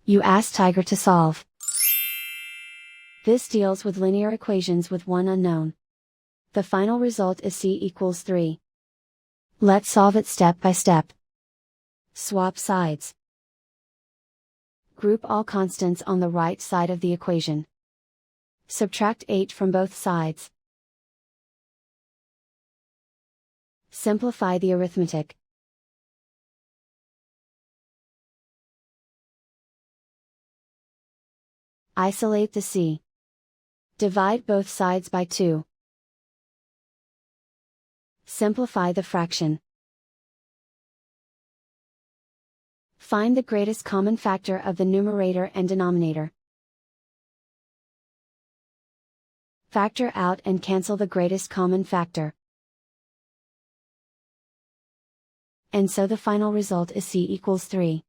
You ask Tiger to solve. This deals with linear equations with one unknown. The final result is c equals 3. Let's solve it step by step. Swap sides. Group all constants on the right side of the equation. Subtract 8 from both sides. Simplify the arithmetic. Isolate the c. Divide both sides by 2. Simplify the fraction. Find the greatest common factor of the numerator and denominator. Factor out and cancel the greatest common factor. And so the final result is c equals 3.